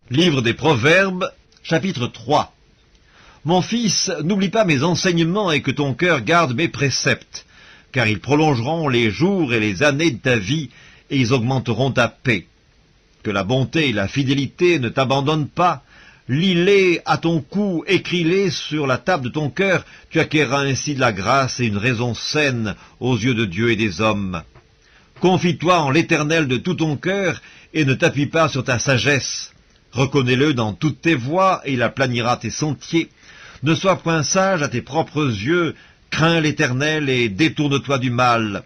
Livre des Proverbes, chapitre 3. Mon fils, n'oublie pas mes enseignements et que ton cœur garde mes préceptes, car ils prolongeront les jours et les années de ta vie, et ils augmenteront ta paix. Que la bonté et la fidélité ne t'abandonnent pas. Lis-les à ton cou, écris-les sur la table de ton cœur, tu acquerras ainsi de la grâce et une raison saine aux yeux de Dieu et des hommes. Confie-toi en l'Éternel de tout ton cœur, et ne t'appuie pas sur ta sagesse. Reconnais-le dans toutes tes voies, et il aplanira tes sentiers. Ne sois point sage à tes propres yeux, crains l'Éternel et détourne-toi du mal.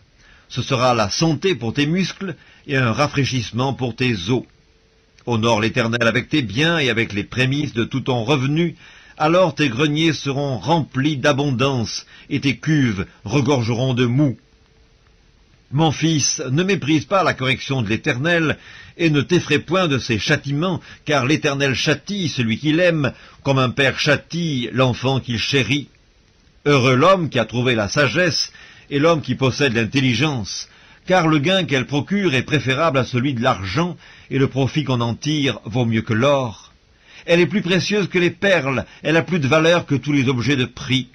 Ce sera la santé pour tes muscles et un rafraîchissement pour tes os. Honore l'Éternel avec tes biens et avec les prémices de tout ton revenu, alors tes greniers seront remplis d'abondance, et tes cuves regorgeront de moût. Mon fils, ne méprise pas la correction de l'Éternel, et ne t'effraie point de ses châtiments, car l'Éternel châtie celui qu'il aime, comme un père châtie l'enfant qu'il chérit. Heureux l'homme qui a trouvé la sagesse, et l'homme qui possède l'intelligence, car le gain qu'elle procure est préférable à celui de l'argent, et le profit qu'on en tire vaut mieux que l'or. Elle est plus précieuse que les perles, elle a plus de valeur que tous les objets de prix.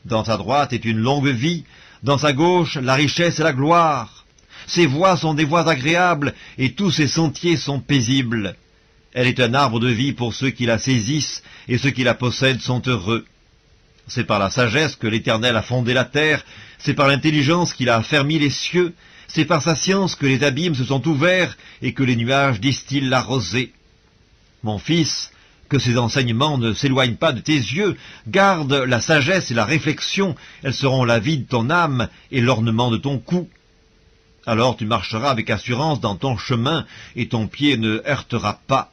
Dans sa droite est une longue vie, dans sa gauche la richesse et la gloire. Ses voies sont des voies agréables, et tous ses sentiers sont paisibles. Elle est un arbre de vie pour ceux qui la saisissent, et ceux qui la possèdent sont heureux. C'est par la sagesse que l'Éternel a fondé la terre, c'est par l'intelligence qu'il a affermi les cieux, c'est par sa science que les abîmes se sont ouverts, et que les nuages distillent la rosée. Mon fils, que ces enseignements ne s'éloignent pas de tes yeux, garde la sagesse et la réflexion, elles seront la vie de ton âme et l'ornement de ton cou. Alors tu marcheras avec assurance dans ton chemin, et ton pied ne heurtera pas.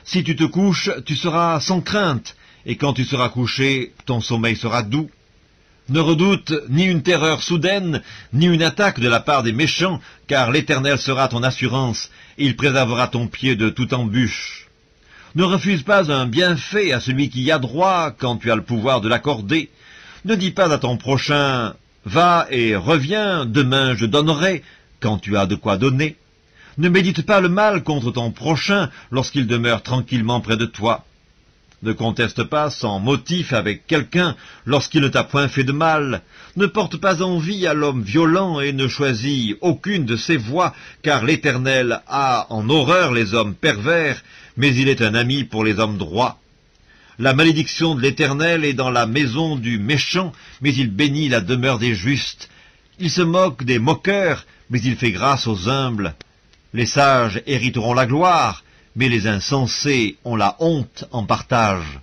Si tu te couches, tu seras sans crainte, et quand tu seras couché, ton sommeil sera doux. Ne redoute ni une terreur soudaine, ni une attaque de la part des méchants, car l'Éternel sera ton assurance, et il préservera ton pied de toute embûche. Ne refuse pas un bienfait à celui qui y a droit, quand tu as le pouvoir de l'accorder. Ne dis pas à ton prochain « Va et reviens, demain je donnerai », quand tu as de quoi donner. Ne médite pas le mal contre ton prochain lorsqu'il demeure tranquillement près de toi. Ne conteste pas sans motif avec quelqu'un lorsqu'il ne t'a point fait de mal. Ne porte pas envie à l'homme violent et ne choisis aucune de ses voies, car l'Éternel a en horreur les hommes pervers, mais il est un ami pour les hommes droits. La malédiction de l'Éternel est dans la maison du méchant, mais il bénit la demeure des justes. Il se moque des moqueurs, mais il fait grâce aux humbles. Les sages hériteront la gloire, mais les insensés ont la honte en partage.